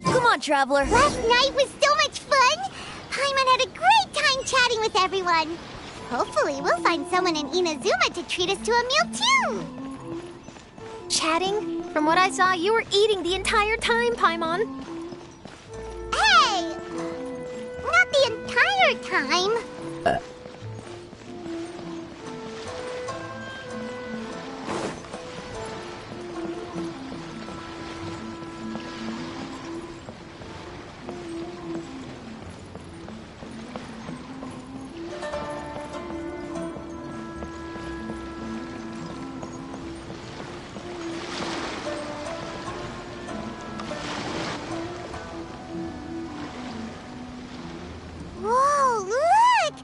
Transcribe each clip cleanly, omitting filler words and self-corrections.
Come on, Traveler. Last night was so much fun! Paimon had a great time chatting with everyone. Hopefully, we'll find someone in Inazuma to treat us to a meal, too. Chatting? From what I saw, you were eating the entire time, Paimon. Hey! Not the entire time. Whoa, look!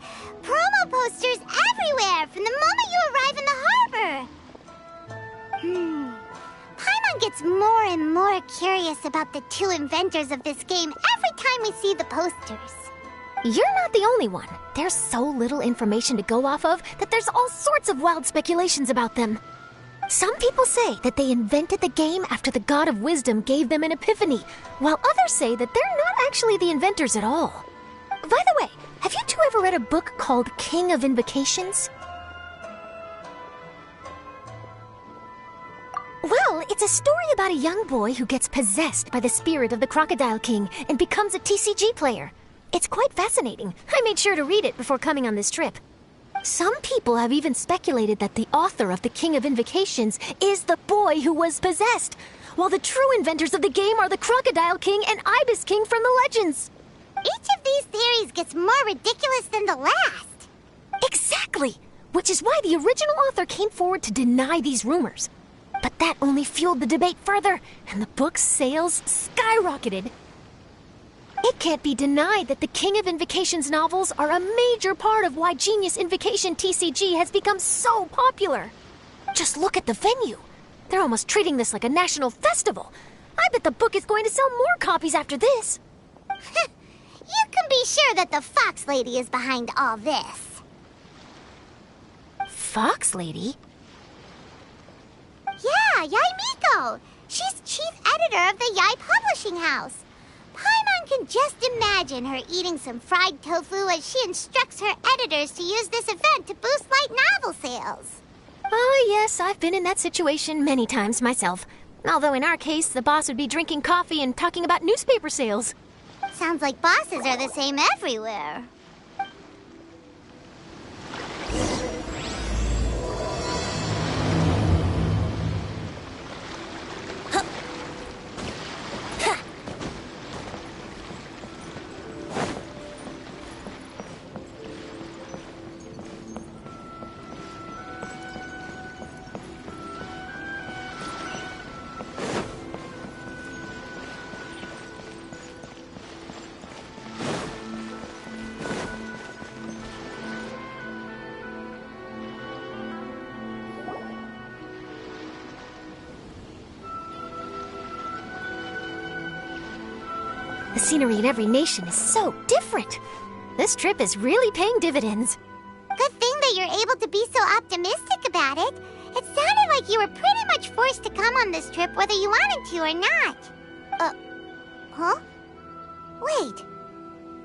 Promo posters everywhere from the moment you arrive in the harbor. Paimon gets more and more curious about the two inventors of this game every time we see the posters. You're not the only one. There's so little information to go off of that there's all sorts of wild speculations about them. Some people say that they invented the game after the God of Wisdom gave them an epiphany, while others say that they're not actually the inventors at all. By the way, have you two ever read a book called King of Invocations? Well, it's a story about a young boy who gets possessed by the spirit of the Crocodile King and becomes a TCG player. It's quite fascinating. I made sure to read it before coming on this trip. Some people have even speculated that the author of the King of Invocations is the boy who was possessed, while the true inventors of the game are the Crocodile King and Ibis King from the legends. Each of these theories gets more ridiculous than the last. Exactly! Which is why the original author came forward to deny these rumors. But that only fueled the debate further, and the book's sales skyrocketed. It can't be denied that the King of Invocations novels are a major part of why Genius Invocation TCG has become so popular. Just look at the venue. They're almost treating this like a national festival. I bet the book is going to sell more copies after this. You can be sure that the Fox Lady is behind all this. Fox Lady? Yeah, Yai Miko. She's chief editor of the Yai Publishing House. Paimon can just imagine her eating some fried tofu as she instructs her editors to use this event to boost light novel sales. Oh, yes, I've been in that situation many times myself. Although in our case, the boss would be drinking coffee and talking about newspaper sales. Sounds like bosses are the same everywhere. The scenery in every nation is so different. This trip is really paying dividends. Good thing that you're able to be so optimistic about it. It sounded like you were pretty much forced to come on this trip whether you wanted to or not. Huh? Wait.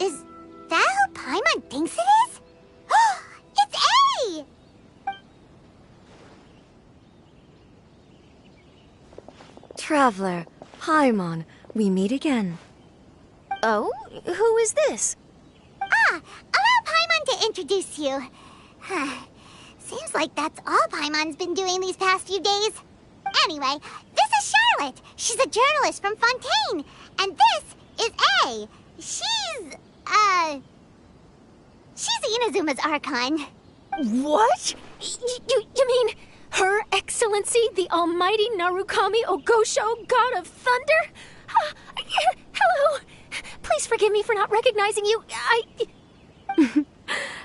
Is that who Paimon thinks it is? It's A! Traveler, Paimon, we meet again. Oh? Who is this? Allow Paimon to introduce you. Seems like that's all Paimon's been doing these past few days. Anyway, this is Charlotte. She's a journalist from Fontaine. And this is A. She's Inazuma's Archon. What? You mean Her Excellency, the Almighty Narukami Ogosho, God of Thunder? Hello. Please forgive me for not recognizing you.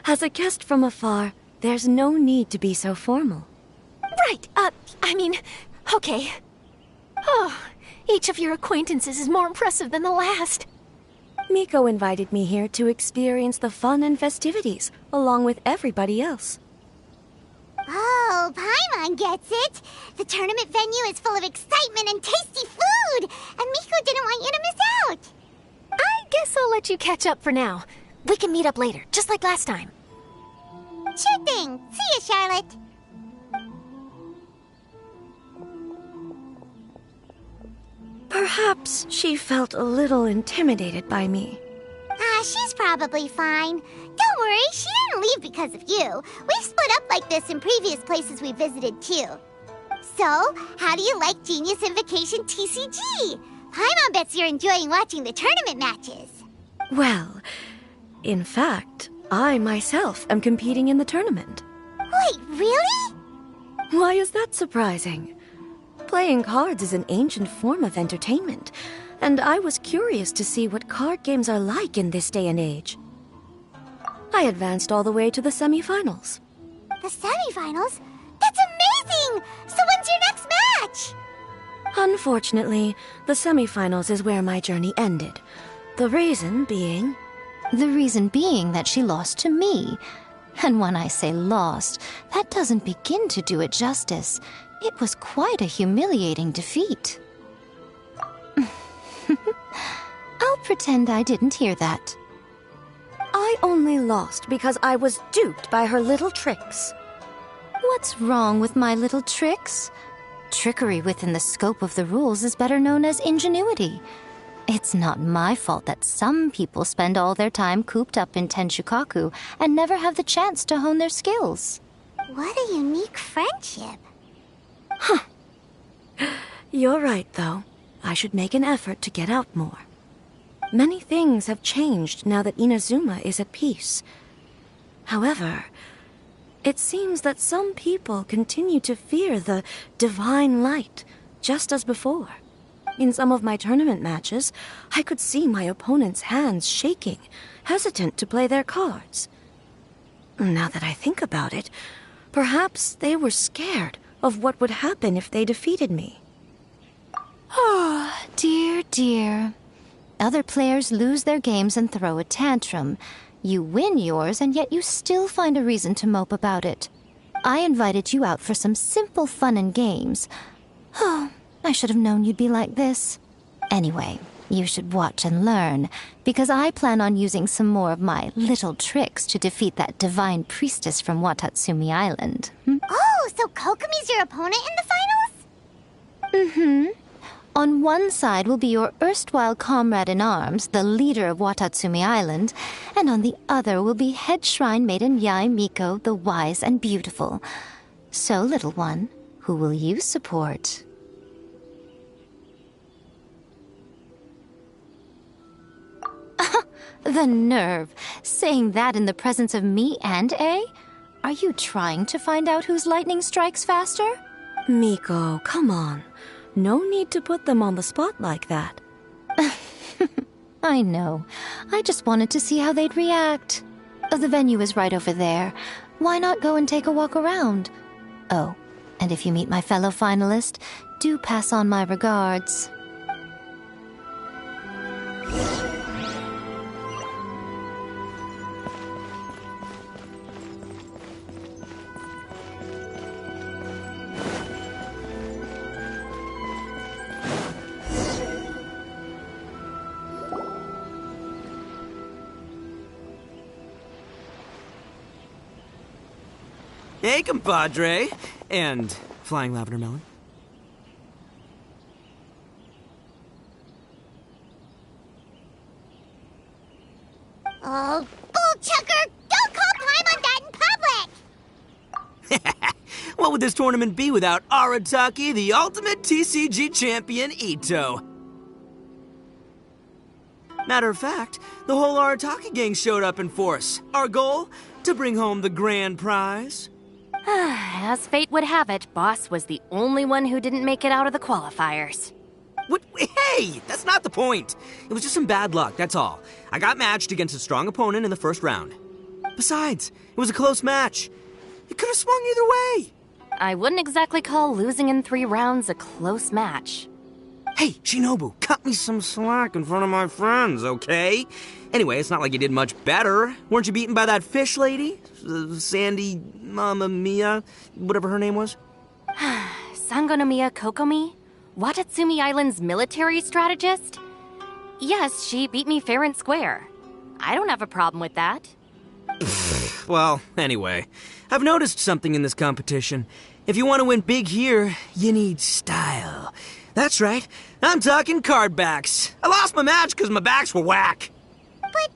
As a guest from afar, there's no need to be so formal. Right, okay. Oh, each of your acquaintances is more impressive than the last. Miko invited me here to experience the fun and festivities, along with everybody else. Oh, Paimon gets it. The tournament venue is full of excitement and tasty food, and Miko didn't want you to miss out. I guess I'll let you catch up for now. We can meet up later, just like last time. Sure thing. See you, Charlotte. Perhaps she felt a little intimidated by me. She's probably fine. Don't worry, she didn't leave because of you. We've split up like this in previous places we visited, too. So, how do you like Genius Invocation TCG? Paimon bets you're enjoying watching the tournament matches. Well, in fact, I myself am competing in the tournament. Wait, really? Why is that surprising? Playing cards is an ancient form of entertainment, and I was curious to see what card games are like in this day and age. I advanced all the way to the semifinals. The semifinals? That's amazing! So when's your next match? Unfortunately, the semifinals is where my journey ended. The reason being... The reason being that she lost to me. And when I say lost, that doesn't begin to do it justice. It was quite a humiliating defeat. I'll pretend I didn't hear that. I only lost because I was duped by her little tricks. What's wrong with my little tricks? Trickery within the scope of the rules is better known as ingenuity. It's not my fault that some people spend all their time cooped up in Tenshukaku and never have the chance to hone their skills. What a unique friendship. You're right, though. I should make an effort to get out more. Many things have changed now that Inazuma is at peace. However, it seems that some people continue to fear the divine light, just as before. In some of my tournament matches, I could see my opponent's hands shaking, hesitant to play their cards. Now that I think about it, perhaps they were scared of what would happen if they defeated me. Oh, dear, dear. Other players lose their games and throw a tantrum. You win yours, and yet you still find a reason to mope about it. I invited you out for some simple fun and games. Oh, I should have known you'd be like this. Anyway, you should watch and learn, because I plan on using some more of my little tricks to defeat that divine priestess from Watatsumi Island. Oh, so Kokomi's your opponent in the finals? Mm-hmm. On one side will be your erstwhile comrade-in-arms, the leader of Watatsumi Island, and on the other will be head shrine maiden Yae Miko, the wise and beautiful. So, little one, who will you support? The nerve! Saying that in the presence of me and A? Are you trying to find out whose lightning strikes faster? Miko, come on. No need to put them on the spot like that. I know. I just wanted to see how they'd react. The venue is right over there. Why not go and take a walk around? Oh, and if you meet my fellow finalist, do pass on my regards. Hey, compadre. And flying lavender melon. Oh, bullchucker! Don't call Paimon that in public! What would this tournament be without Arataki, the ultimate TCG champion, Ito? Matter of fact, the whole Arataki gang showed up in force. Our goal? To bring home the grand prize. As fate would have it, Boss was the only one who didn't make it out of the qualifiers. What? Hey, that's not the point. It was just some bad luck, that's all. I got matched against a strong opponent in the first round. Besides, it was a close match. It could have swung either way. I wouldn't exactly call losing in 3 rounds a close match. Hey, Shinobu, cut me some slack in front of my friends, okay? Anyway, it's not like you did much better. Weren't you beaten by that fish lady? Sandy, Mamma Mia, whatever her name was? Sangonomiya Kokomi? Watatsumi Island's military strategist? Yes, she beat me fair and square. I don't have a problem with that. Well, anyway, I've noticed something in this competition. If you want to win big here, you need style. That's right, I'm talking card backs. I lost my match because my backs were whack. But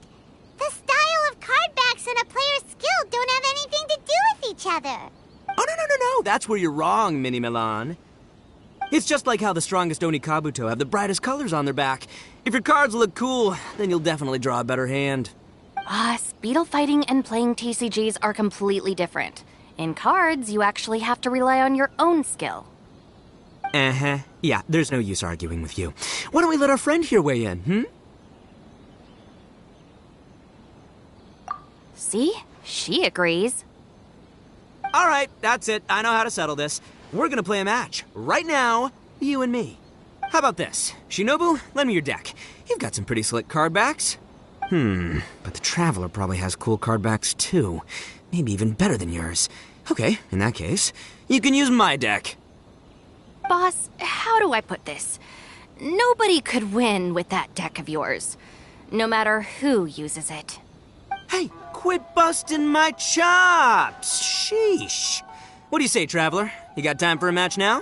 the style of card backs and a player's skill don't have anything to do with each other. Oh, no, that's where you're wrong, Mini Milan. It's just like how the strongest Oni Kabuto have the brightest colors on their back. If your cards look cool, then you'll definitely draw a better hand. Speedle fighting and playing TCGs are completely different. In cards, you actually have to rely on your own skill. Uh-huh. Yeah, there's no use arguing with you. Why don't we let our friend here weigh in, See? She agrees. All right, that's it. I know how to settle this. We're gonna play a match. Right now, you and me. How about this? Shinobu, lend me your deck. You've got some pretty slick card backs. But the Traveler probably has cool card backs too. Maybe even better than yours. Okay, in that case, you can use my deck. Boss, how do I put this? Nobody could win with that deck of yours, no matter who uses it. Hey, quit busting my chops! Sheesh. What do you say, Traveler? You got time for a match now?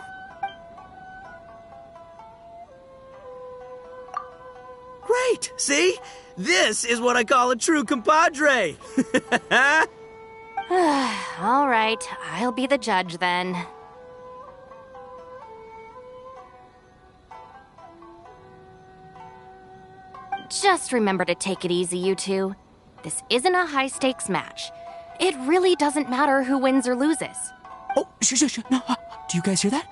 Great! See? This is what I call a true compadre! All right, I'll be the judge then. Just remember to take it easy, you two. This isn't a high-stakes match. It really doesn't matter who wins or loses. Oh, shh, no. Do you guys hear that?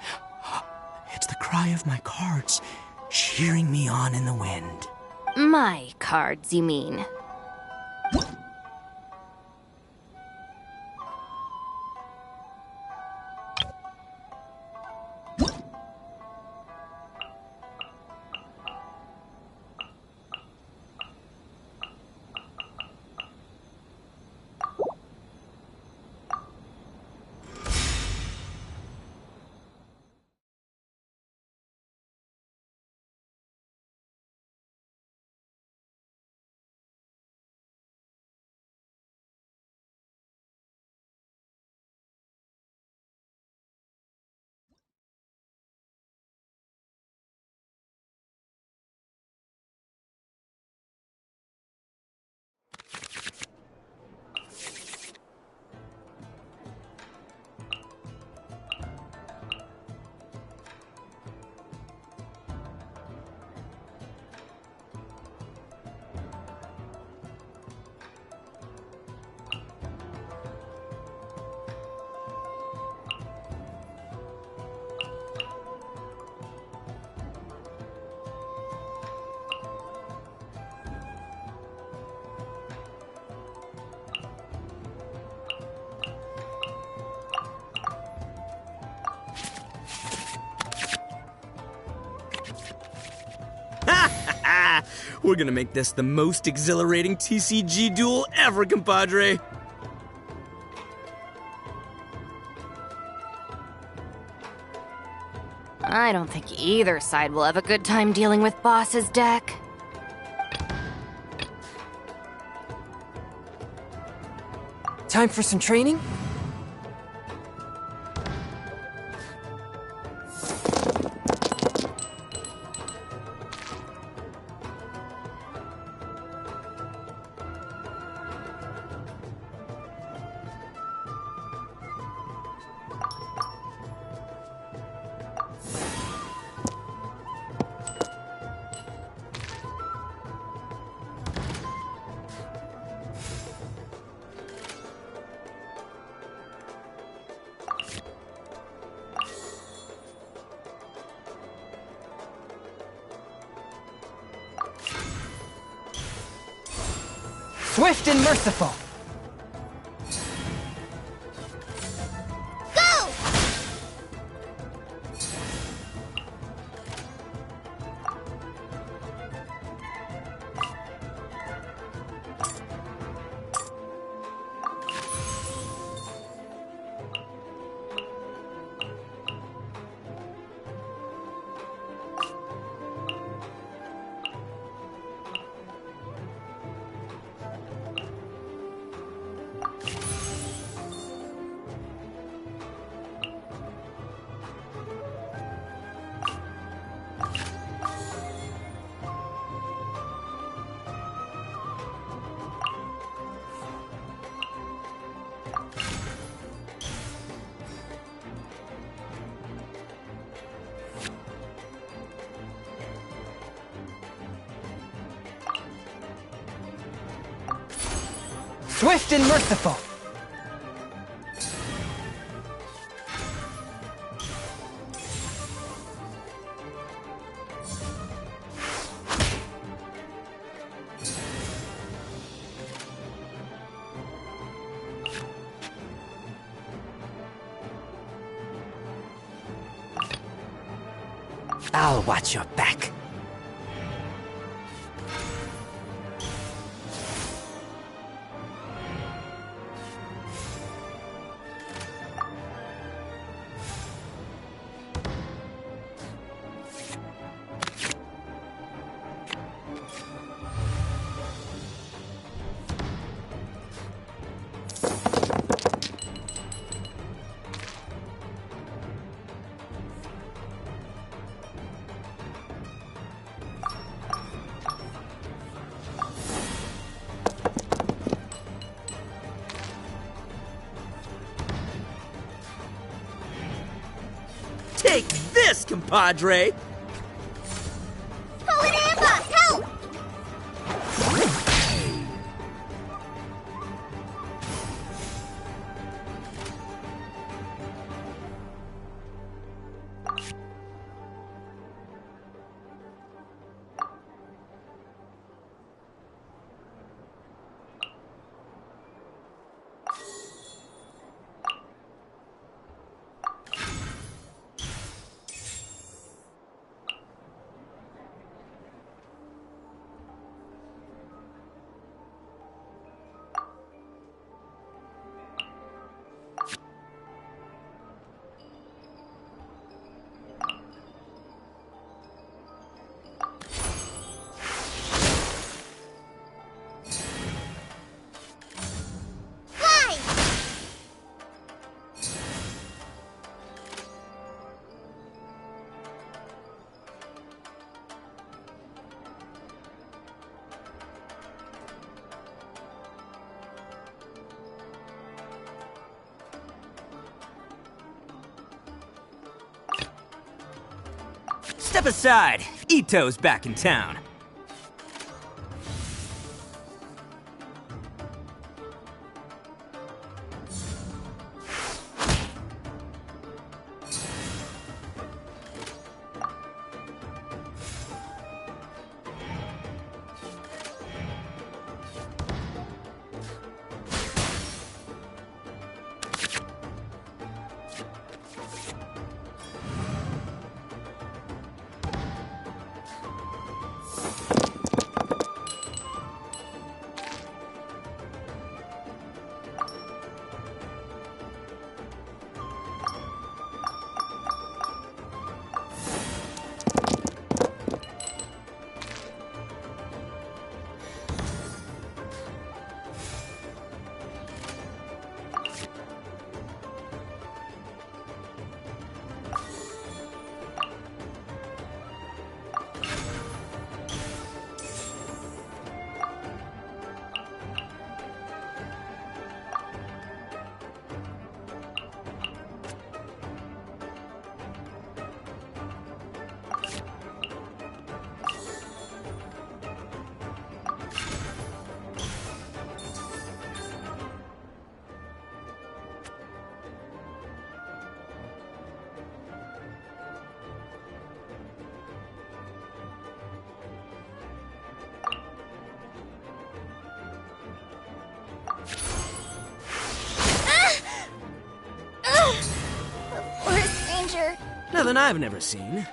It's the cry of my cards, cheering me on in the wind. My cards, you mean? We're gonna make this the most exhilarating TCG duel ever, compadre. I don't think either side will have a good time dealing with Boss's deck. Time for some training? Swift and merciful. Go! Swift and merciful. I'll watch your back. Take this, compadre! Pull it in, boss! Help! Step aside. Ito's back in town. treasure. Nothing I've never seen.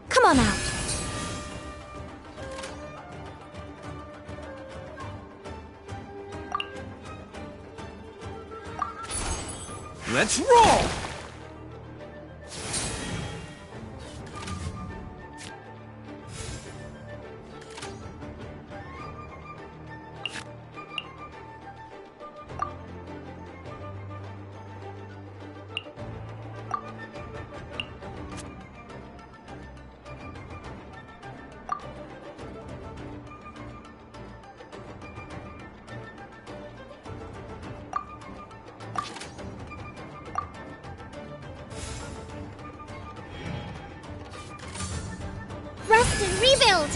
Come on out. Let's roll! Rest and rebuild!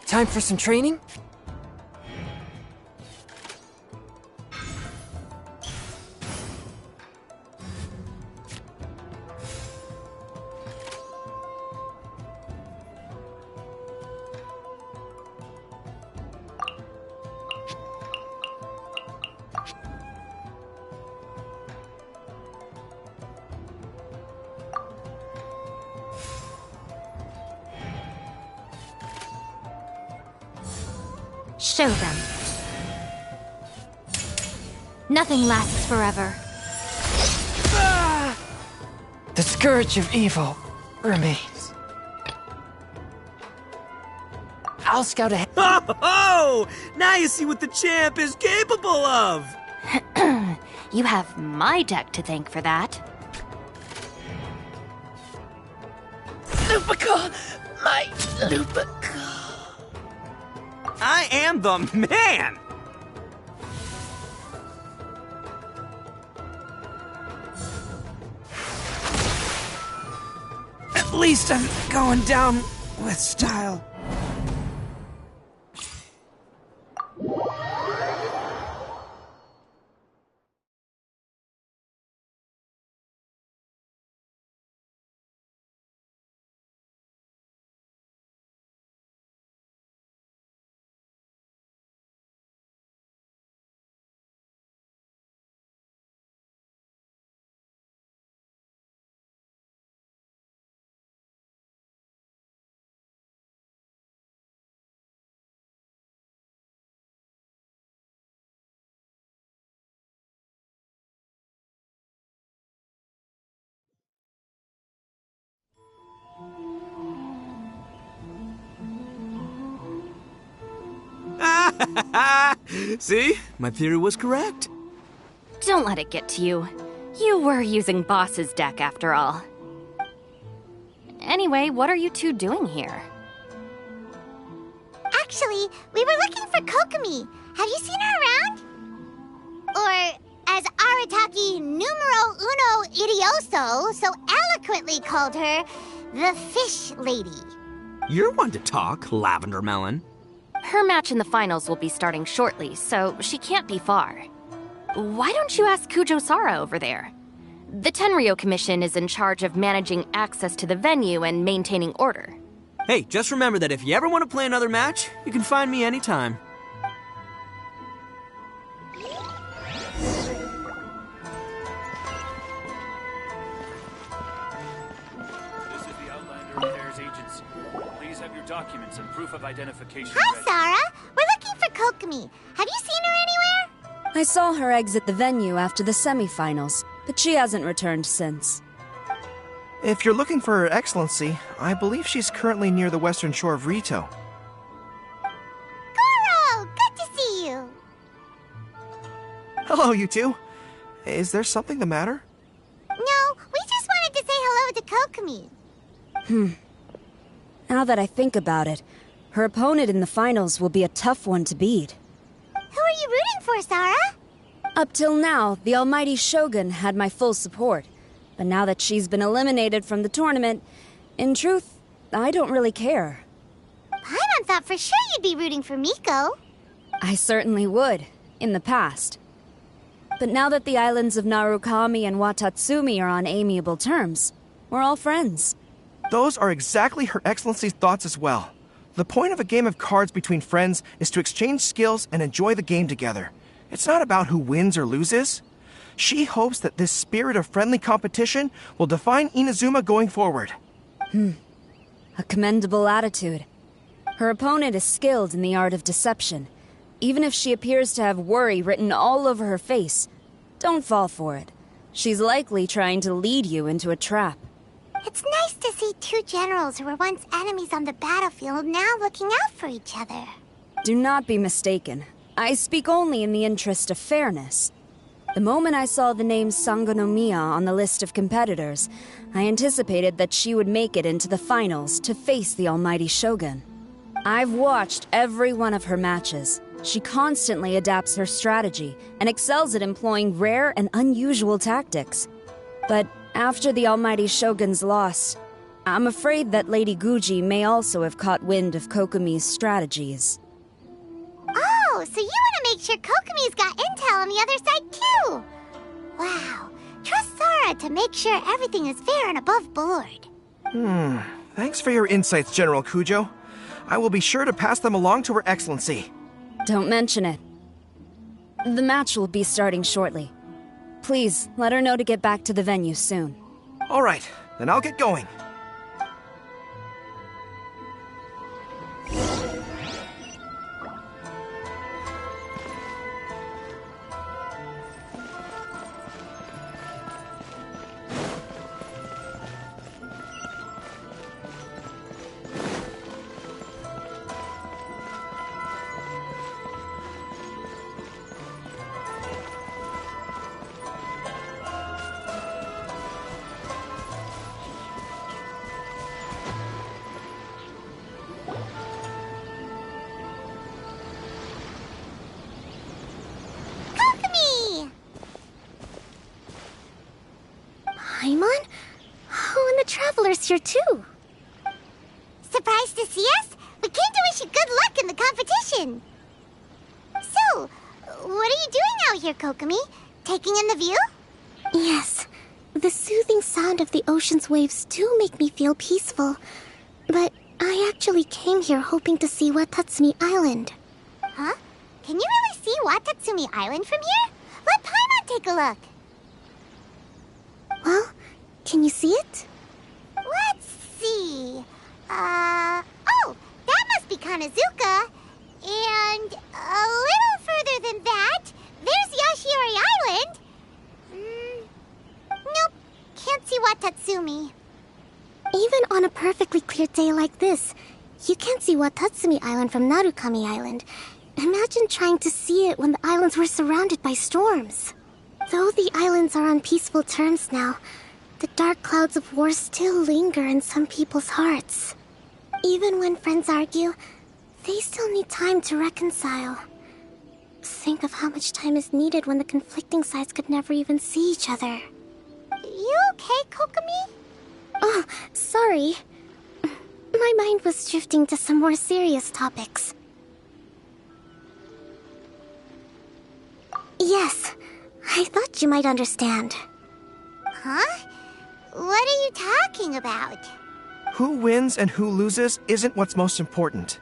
Time for some training? Show them. Nothing lasts forever. The scourge of evil remains. I'll scout ahead. Oh! Now you see what the champ is capable of! You have my deck to thank for that. Lupica! My Lupica! I am the man! At least I'm going down with style. See? My theory was correct. Don't let it get to you. You were using Boss's deck after all. Anyway, what are you two doing here? Actually, we were looking for Kokomi. Have you seen her around? Or, as Arataki numero uno idioso so eloquently called her, the Fish Lady. You're one to talk, Lavender Melon. Her match in the finals will be starting shortly, so she can't be far. Why don't you ask Kujo-Sara over there? The Tenryo Commission is in charge of managing access to the venue and maintaining order. Hey, just remember that if you ever want to play another match, you can find me anytime. agency. Please have your documents and proof of identification Hi, ready. Sarah. We're looking for Kokomi. Have you seen her anywhere? I saw her exit the venue after the semifinals, but she hasn't returned since. If you're looking for Her Excellency, I believe she's currently near the western shore of Rito. Goro! Good to see you. Hello, you two. Is there something the matter? No, we just wanted to say hello to Kokomi. Now that I think about it, her opponent in the finals will be a tough one to beat. Who are you rooting for, Sarah? Up till now, the almighty Shogun had my full support. But now that she's been eliminated from the tournament, in truth, I don't really care. Paimon thought for sure you'd be rooting for Miko. I certainly would, in the past. But now that the islands of Narukami and Watatsumi are on amiable terms, we're all friends. Those are exactly Her Excellency's thoughts as well. The point of a game of cards between friends is to exchange skills and enjoy the game together. It's not about who wins or loses. She hopes that this spirit of friendly competition will define Inazuma going forward. A commendable attitude. Her opponent is skilled in the art of deception. Even if she appears to have worry written all over her face, don't fall for it. She's likely trying to lead you into a trap. It's nice to see two generals who were once enemies on the battlefield now looking out for each other. Do not be mistaken. I speak only in the interest of fairness. The moment I saw the name Sangonomiya on the list of competitors, I anticipated that she would make it into the finals to face the almighty Shogun. I've watched every one of her matches. She constantly adapts her strategy and excels at employing rare and unusual tactics. But after the almighty Shogun's loss, I'm afraid that Lady Guji may also have caught wind of Kokomi's strategies. Oh, so you want to make sure Kokomi's got intel on the other side too? Wow. Trust Sarah to make sure everything is fair and above board. Thanks for your insights, General Kujo. I will be sure to pass them along to Her Excellency. Don't mention it. The match will be starting shortly. Please, let her know to get back to the venue soon. All right, then I'll get going. Kokomi! Paimon? Oh, and the Traveler's here too. Surprised to see us? We came to wish you good luck in the competition. So, what are you doing out here, Kokomi? Taking in the view? Yes, the soothing sound of the ocean's waves do make me feel peaceful. But I actually came here hoping to see Watatsumi Island. Huh? Can you really see Watatsumi Island from here? Let Paimon take a look. Well, can you see it? Let's see. Oh, that must be Kanazuka. And a little further than that, there's Yashiori Island. Nope, can't see Watatsumi. Even on a perfectly clear day like this, you can't see Watatsumi Island from Narukami Island. Imagine trying to see it when the islands were surrounded by storms. Though the islands are on peaceful terms now, the dark clouds of war still linger in some people's hearts. Even when friends argue, they still need time to reconcile. Think of how much time is needed when the conflicting sides could never even see each other. You okay, Kokomi? Oh, sorry. My mind was drifting to some more serious topics. Yes, I thought you might understand. Huh? What are you talking about? Who wins and who loses isn't what's most important.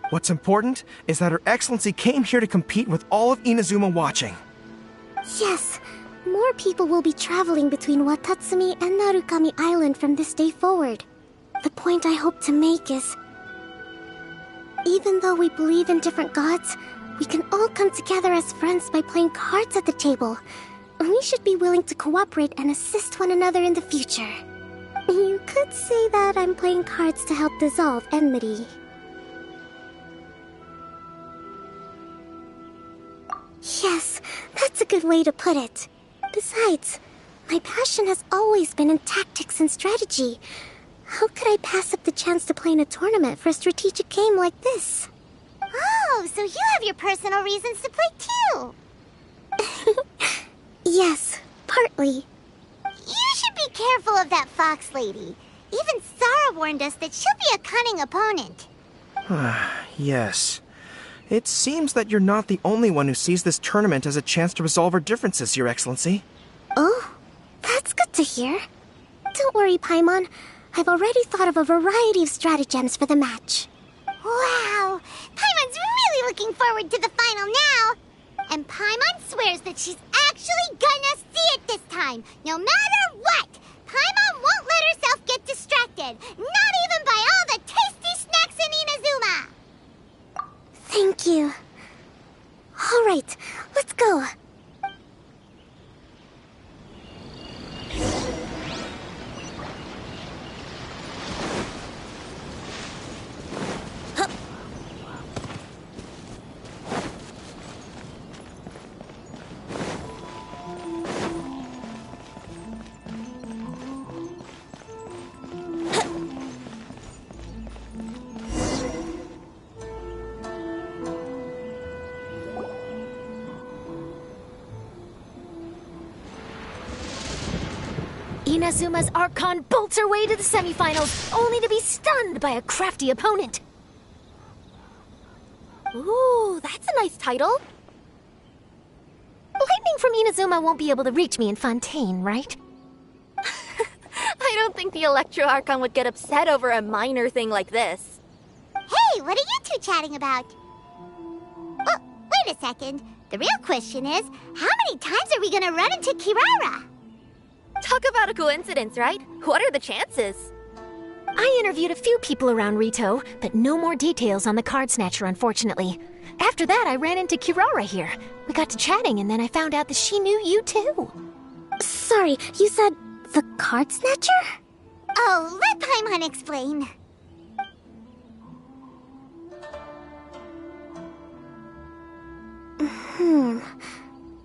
What's important is that Her Excellency came here to compete with all of Inazuma watching. Yes, more people will be traveling between Watatsumi and Narukami Island from this day forward. The point I hope to make is, even though we believe in different gods, we can all come together as friends by playing cards at the table. We should be willing to cooperate and assist one another in the future. You could say that I'm playing cards to help dissolve enmity. Yes, that's a good way to put it. Besides, my passion has always been in tactics and strategy. How could I pass up the chance to play in a tournament for a strategic game like this? Oh, so you have your personal reasons to play too. Yes, partly. You should be careful of that fox lady. Even Sarah warned us that she'll be a cunning opponent. Yes. It seems that you're not the only one who sees this tournament as a chance to resolve our differences, Your Excellency. Oh, that's good to hear. Don't worry, Paimon. I've already thought of a variety of stratagems for the match. Wow! Paimon's really looking forward to the final now! And Paimon swears that she's actually gonna see it this time, no matter what! Paimon won't let herself get distracted, not even by all the tasty snacks in Inazuma! Thank you. All right, let's go. Inazuma's Archon bolts her way to the semifinals, only to be stunned by a crafty opponent. Ooh, that's a nice title. Lightning from Inazuma won't be able to reach me in Fontaine, right? I don't think the Electro Archon would get upset over a minor thing like this. Hey, what are you two chatting about? Oh, wait a second. The real question is, how many times are we gonna run into Kirara? Talk about a coincidence, right? What are the chances? I interviewed a few people around Rito, but no more details on the card snatcher, unfortunately. After that, I ran into Kirara here. We got to chatting, and then I found out that she knew you too. Sorry, you said the card snatcher? Oh, let Paimon explain.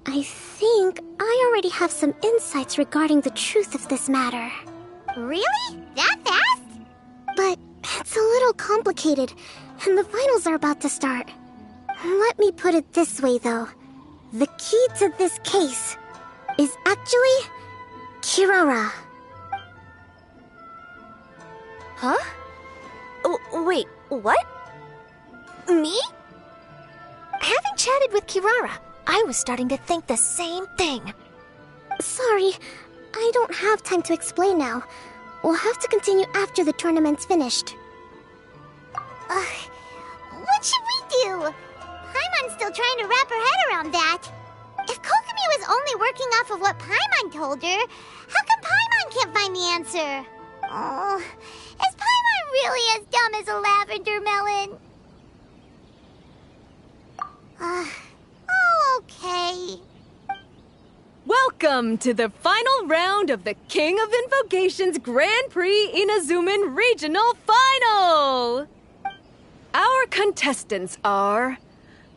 I think I already have some insights regarding the truth of this matter. Really? That fast? But it's a little complicated, and the finals are about to start. Let me put it this way, though. The key to this case is actually Kirara. Huh? Wait, what? Me? Having chatted with Kirara, I was starting to think the same thing. Sorry, I don't have time to explain now. We'll have to continue after the tournament's finished. What should we do? Paimon's still trying to wrap her head around that. If Kokomi was only working off of what Paimon told her, how come Paimon can't find the answer? Oh, is Paimon really as dumb as a lavender melon? Oh, okay. Welcome to the final round of the King of Invocations Grand Prix Inazuman Regional Final! Our contestants are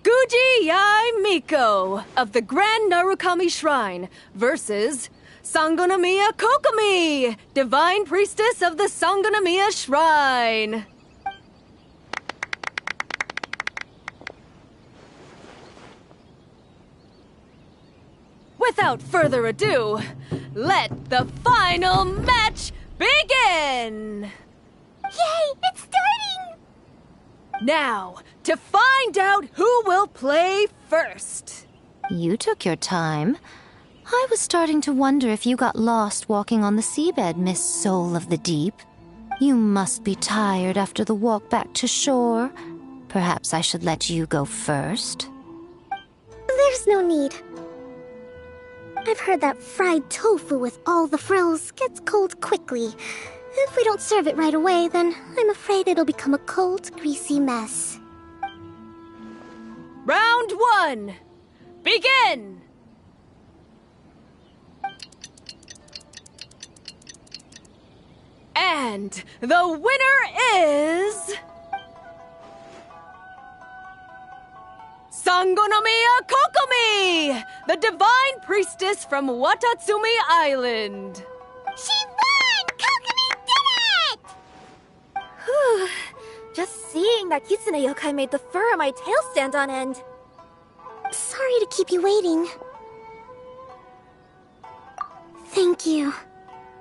Guji Yai Miko of the Grand Narukami Shrine versus Sangonomiya Kokomi, Divine Priestess of the Sangonomiya Shrine. Without further ado, let the final match begin! Yay, it's starting! Now, to find out who will play first. You took your time. I was starting to wonder if you got lost walking on the seabed, Miss Soul of the Deep. You must be tired after the walk back to shore. Perhaps I should let you go first. There's no need. I've heard that fried tofu with all the frills gets cold quickly, If we don't serve it right away, then I'm afraid it'll become a cold, greasy mess. Round 1! Begin! And the winner is... Sangonomiya Kokomi, the divine priestess from Watatsumi Island. She won! Kokomi did it! Whew. Just seeing that Kitsune yokai made the fur on my tail stand on end. Sorry to keep you waiting. Thank you.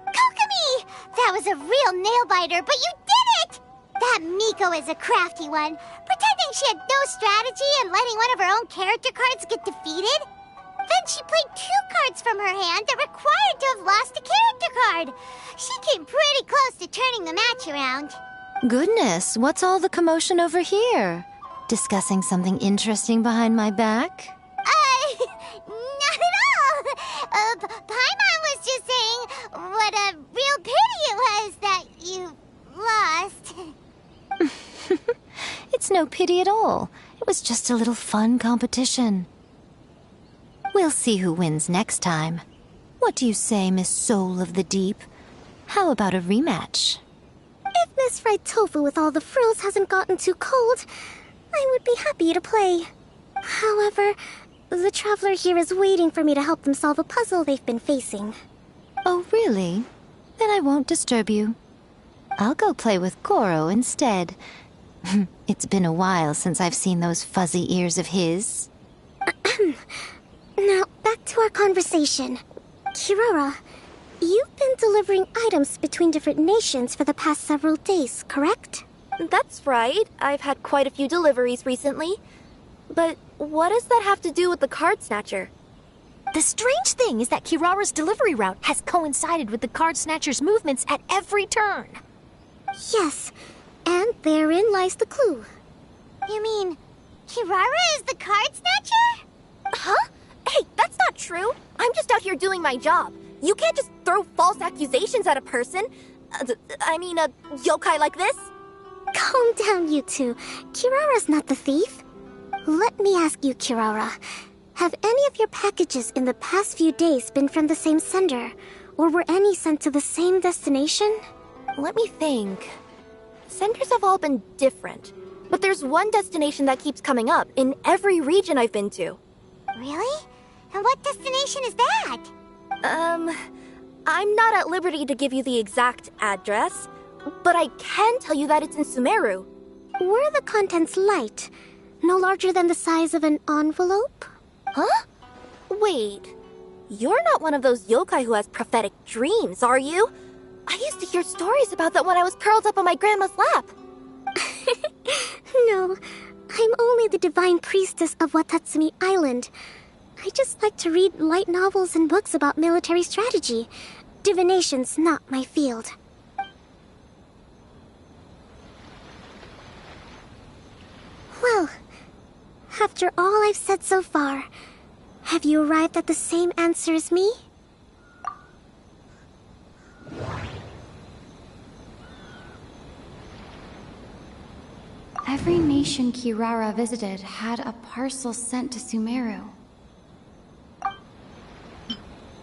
Kokomi! That was a real nail-biter, but you did it! That Miko is a crafty one, pretending she had no strategy and letting one of her own character cards get defeated. Then she played 2 cards from her hand that required to have lost a character card. She came pretty close to turning the match around. Goodness, what's all the commotion over here? Discussing something interesting behind my back? Not at all. Paimon was just saying what a real pity it was that you lost. It's no pity at all. It was just a little fun competition. We'll see who wins next time. What do you say, Miss Soul of the Deep? How about a rematch? If Miss Fried Tofu with all the frills hasn't gotten too cold, I would be happy to play. However, the traveler here is waiting for me to help them solve a puzzle they've been facing. Oh, really? Then I won't disturb you. I'll go play with Goro instead. It's been a while since I've seen those fuzzy ears of his. Now, back to our conversation. Kirara, you've been delivering items between different nations for the past several days, correct? That's right. I've had quite a few deliveries recently. But what does that have to do with the card snatcher? The strange thing is that Kirara's delivery route has coincided with the card snatcher's movements at every turn. Yes, and therein lies the clue. You mean, Kirara is the card snatcher? Huh? Hey, that's not true. I'm just out here doing my job. You can't just throw false accusations at a person. I mean, a yokai like this. Calm down, you two. Kirara's not the thief. Let me ask you, Kirara. Have any of your packages in the past few days been from the same sender? Or were any sent to the same destination? Let me think. Senders have all been different. But there's one destination that keeps coming up in every region I've been to. Really? And what destination is that? I'm not at liberty to give you the exact address, but I can tell you that it's in Sumeru. Were the contents light? No larger than the size of an envelope? Huh? Wait, you're not one of those yokai who has prophetic dreams, are you? I used to hear stories about that when I was curled up on my grandma's lap. No, I'm only the divine priestess of Watatsumi Island. I just like to read light novels and books about military strategy. Divination's not my field. Well, after all I've said so far, have you arrived at the same answer as me? Every nation Kirara visited had a parcel sent to Sumeru.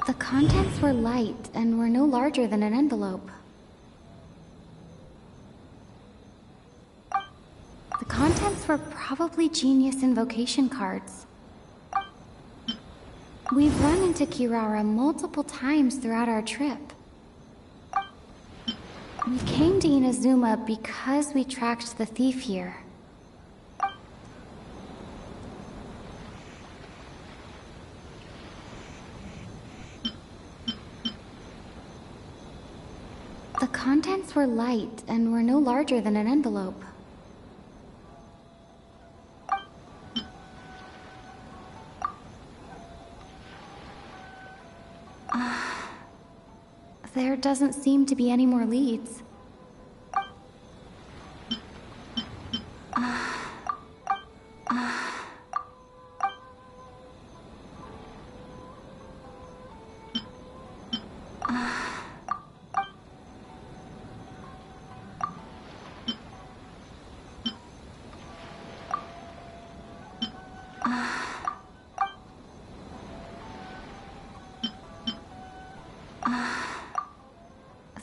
The contents were light and were no larger than an envelope. The contents were probably genius invocation cards. We've run into Kirara multiple times throughout our trip. We came to Inazuma because we tracked the thief here. The contents were light and were no larger than an envelope. There doesn't seem to be any more leads.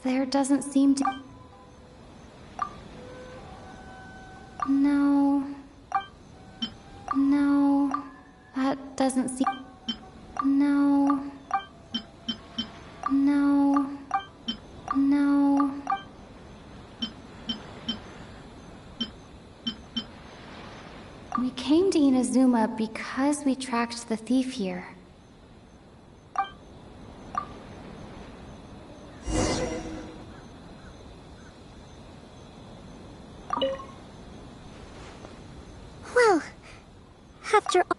There doesn't seem to... No. No. That doesn't seem... No. No. No. We came to Inazuma because we tracked the thief here. Well, after all...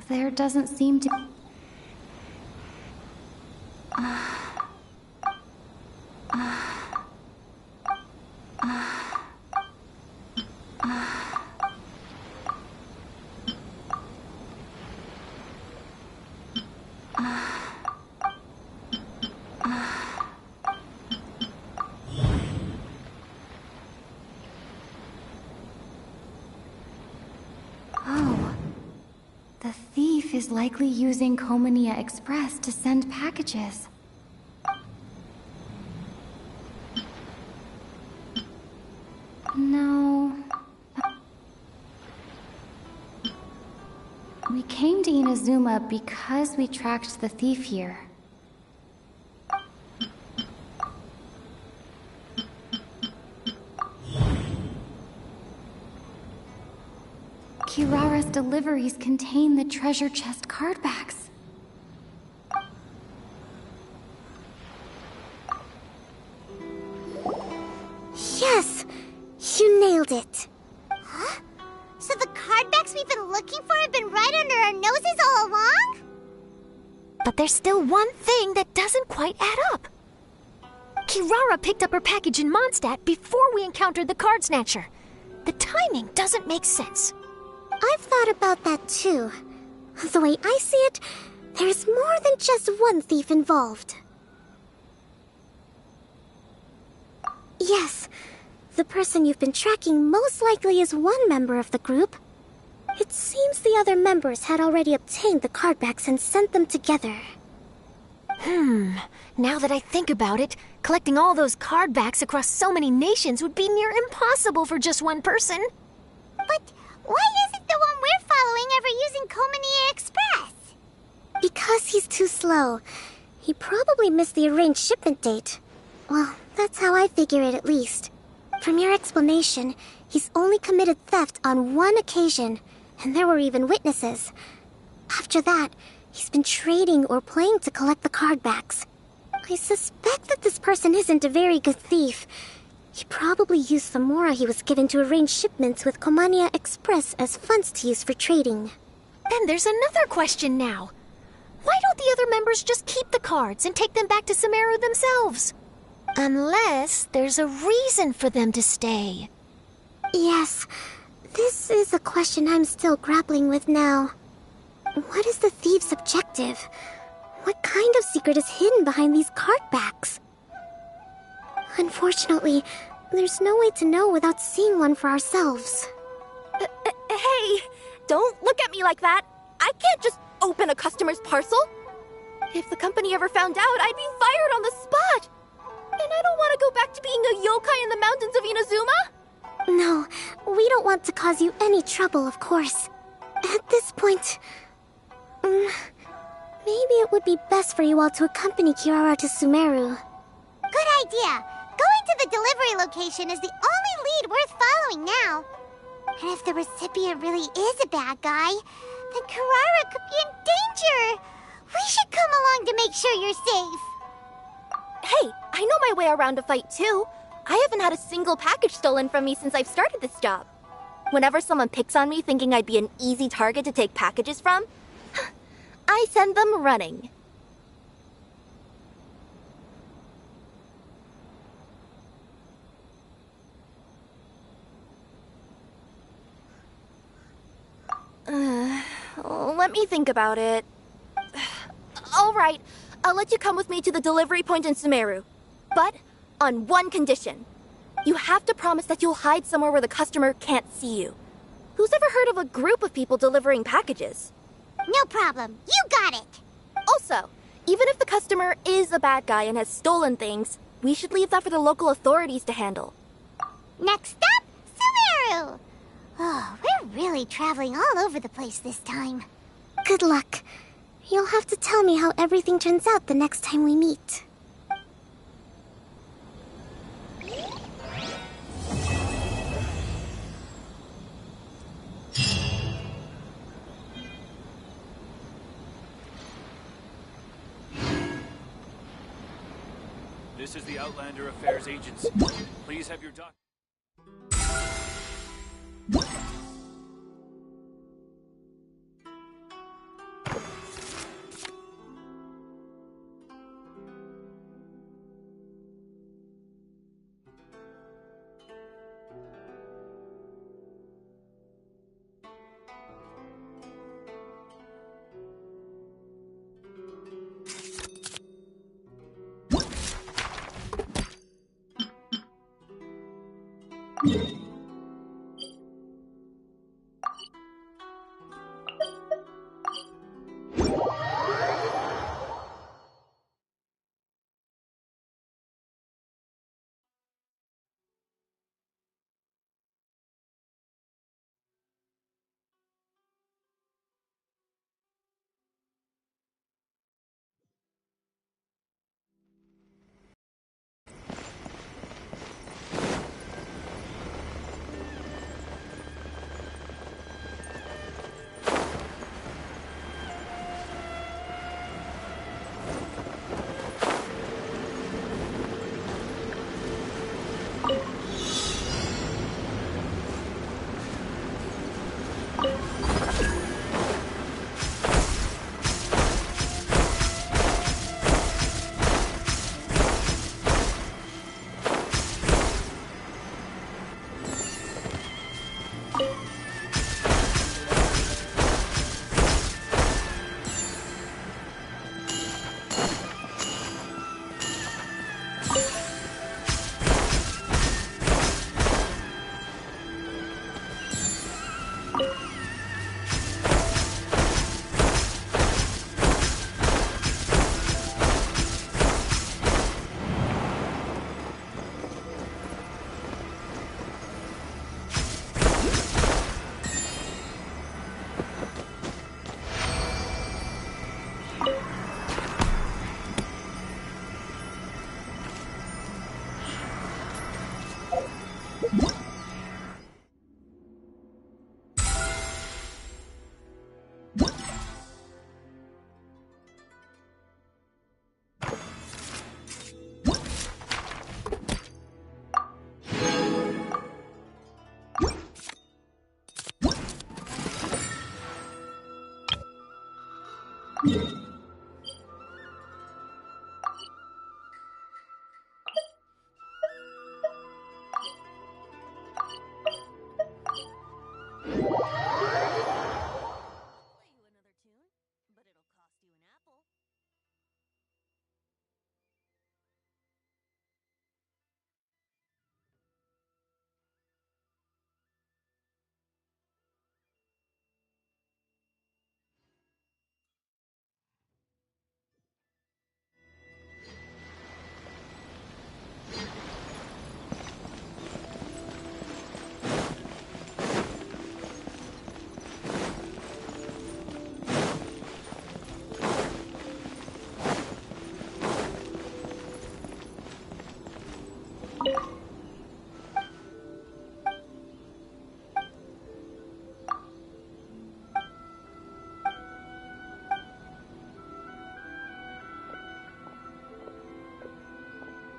There doesn't seem to... Oh. The thief is likely using Komania Express to send packages. No. We came to Inazuma because we tracked the thief here. Kirara's deliveries contain the treasure chest card backs. Yes! You nailed it! Huh? So the card backs we've been looking for have been right under our noses all along? But there's still one thing that doesn't quite add up. Kirara picked up her package in Mondstadt before we encountered the card snatcher. The timing doesn't make sense. I've thought about that too. The way I see it, there's more than just one thief involved. Yes, the person you've been tracking most likely is one member of the group. It seems the other members had already obtained the card backs and sent them together. Now that I think about it, collecting all those card backs across so many nations would be near impossible for just one person. But why isn't the one we're following ever using Komania Express? Because he's too slow. He probably missed the arranged shipment date. Well, that's how I figure it at least. From your explanation, he's only committed theft on one occasion, and there were even witnesses. After that, he's been trading or playing to collect the card backs. I suspect that this person isn't a very good thief. He probably used the mora he was given to arrange shipments with Komania Express as funds to use for trading. Then there's another question now. Why don't the other members just keep the cards and take them back to Sumeru themselves? Unless there's a reason for them to stay. Yes, this is a question I'm still grappling with now. What is the thief's objective? What kind of secret is hidden behind these card backs? Unfortunately, there's no way to know without seeing one for ourselves. Hey, don't look at me like that. I can't just open a customer's parcel. If the company ever found out, I'd be fired on the spot. And I don't want to go back to being a yokai in the mountains of Inazuma. No, we don't want to cause you any trouble, of course. At this point, maybe it would be best for you all to accompany Kirara to Sumeru. Good idea. Going to the delivery location is the only lead worth following now. And if the recipient really is a bad guy, then Kirara could be in danger. We should come along to make sure you're safe. Hey, I know my way around a fight too. I haven't had a single package stolen from me since I've started this job. Whenever someone picks on me thinking I'd be an easy target to take packages from, I send them running. Let me think about it. All right, I'll let you come with me to the delivery point in Sumeru. But on one condition. You have to promise that you'll hide somewhere where the customer can't see you. Who's ever heard of a group of people delivering packages? No problem. You got it. Also, even if the customer is a bad guy and has stolen things, we should leave that for the local authorities to handle. Next up, Sumeru. Oh, we're really traveling all over the place this time. Good luck. You'll have to tell me how everything turns out the next time we meet. This is the Outlander Affairs Agency. Please have your doc.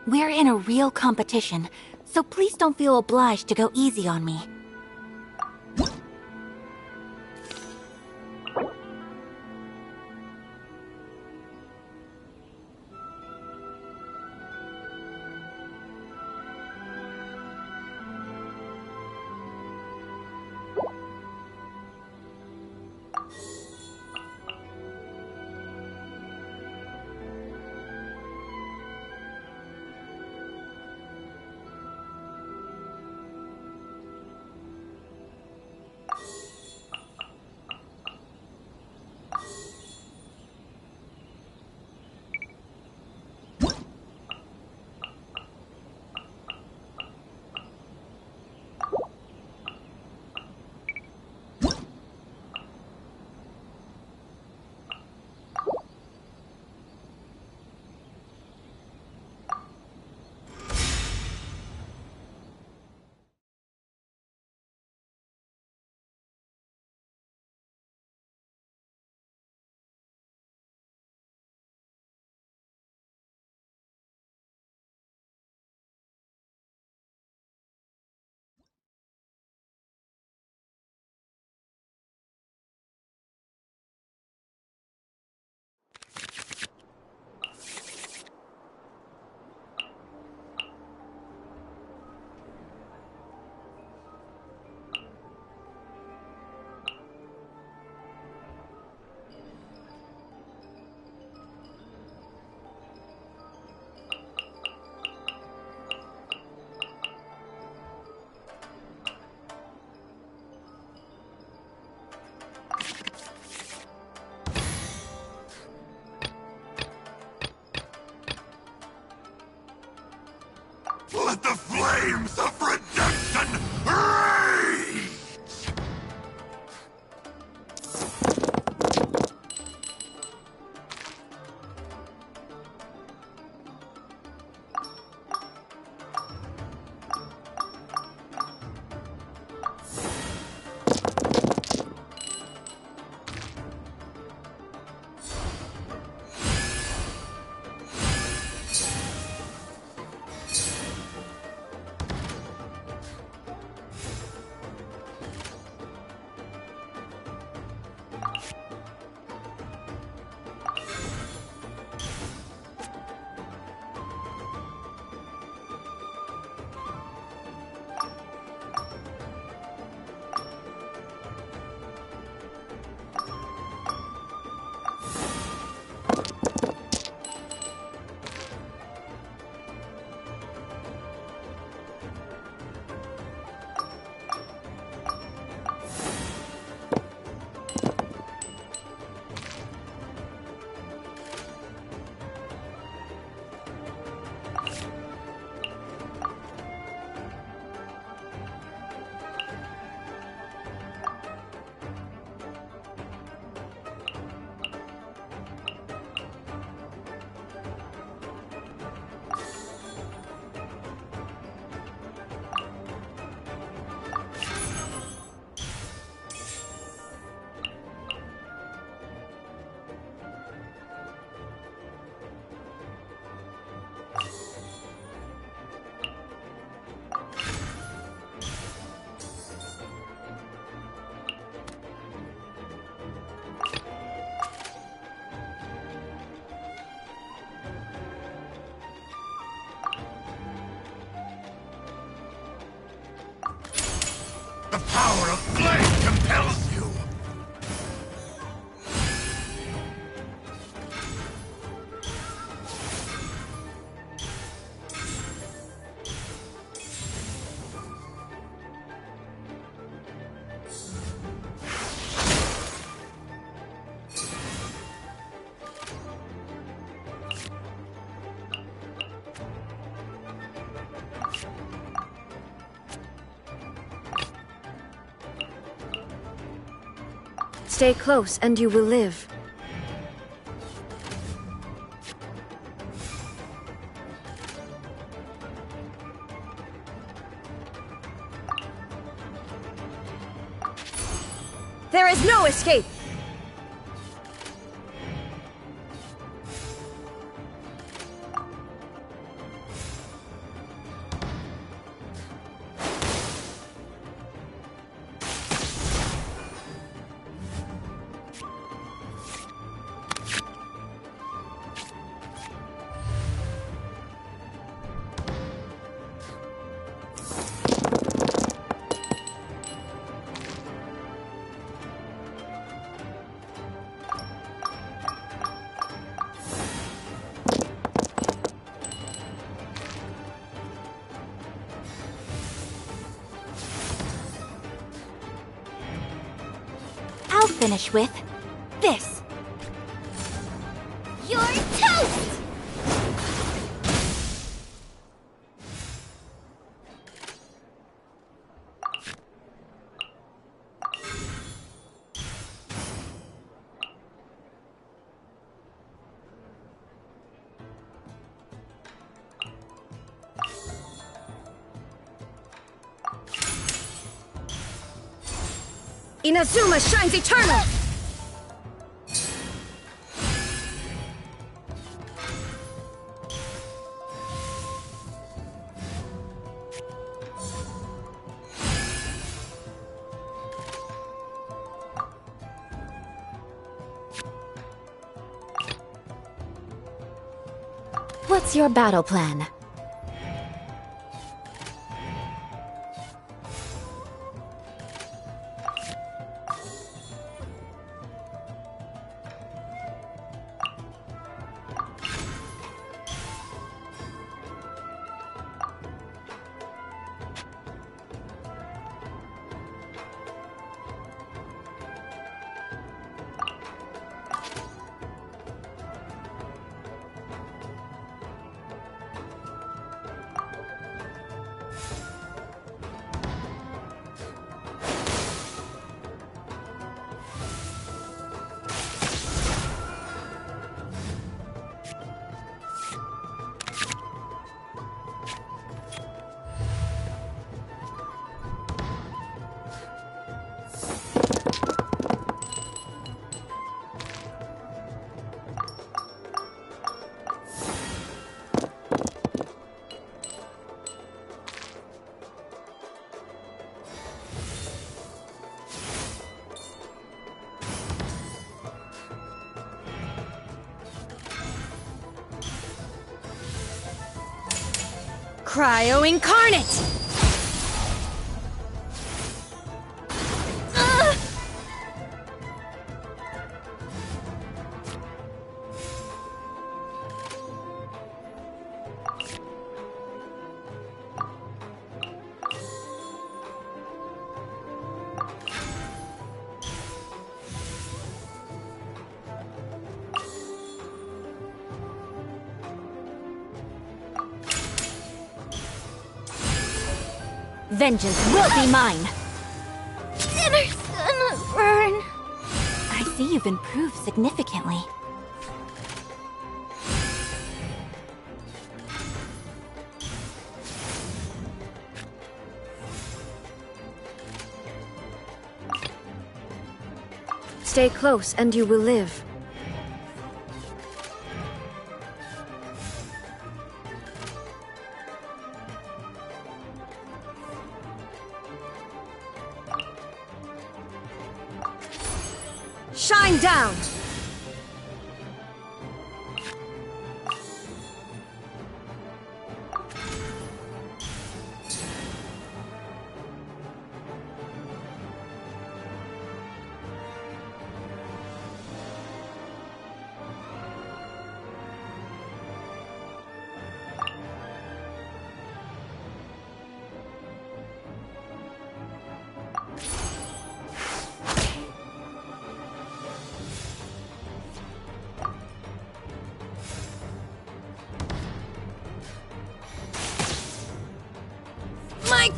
We're in a real competition, so please don't feel obliged to go easy on me. The power of flame compels you! Stay close and you will live. There is no escape! I'll finish with this. You're toast! Inazuma shines eternal! What's your battle plan? Cryo Incarnate! Vengeance will be mine! Dinner's gonna burn. I see you've improved significantly. Stay close and you will live. Shine down!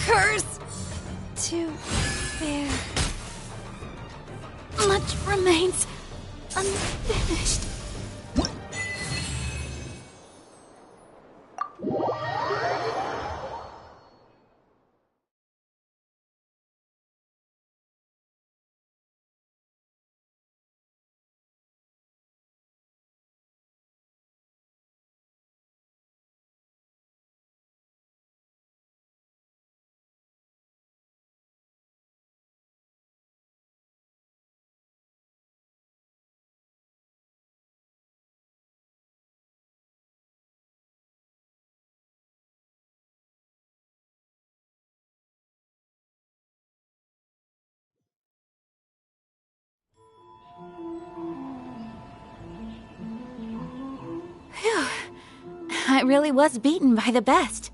curse to bear. Much remains unfinished. Phew. I really was beaten by the best.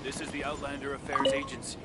This is the Outlander Affairs Agency.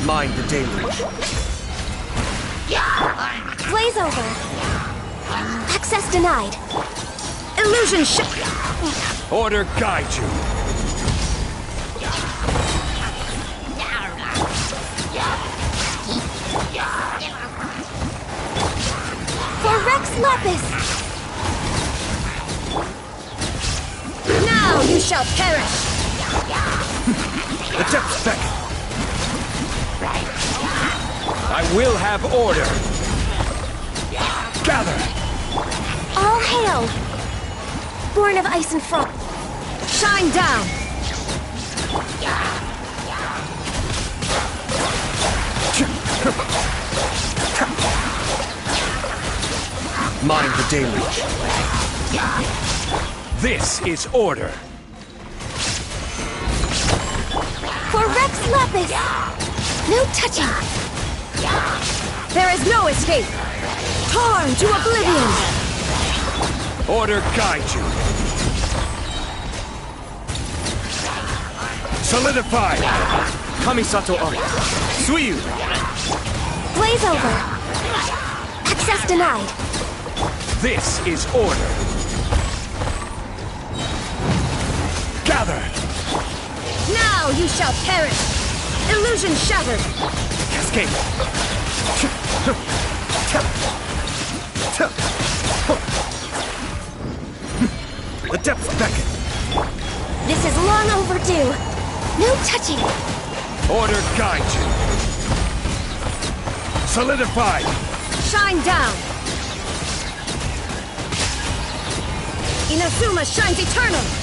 Mind the deluge. Blaze over. Access denied. Illusion Order guide you. For Rex Lapis! Now you shall perish! The depths beckon. I will have order. Gather. All hail! Born of ice and frost. Shine down! Mind the deluge. This is order. For Rex Lapis! No touching! There is no escape! Torn to oblivion! Order guide you. Solidify. Kamisato Art. Suiyu. Blaze over. Access denied. This is order. Gather. Now you shall perish! Illusion shattered! Cascade. The depths beckon. This is long overdue. No touching. Order guide you. Solidify. Shine down! Inazuma shines eternal!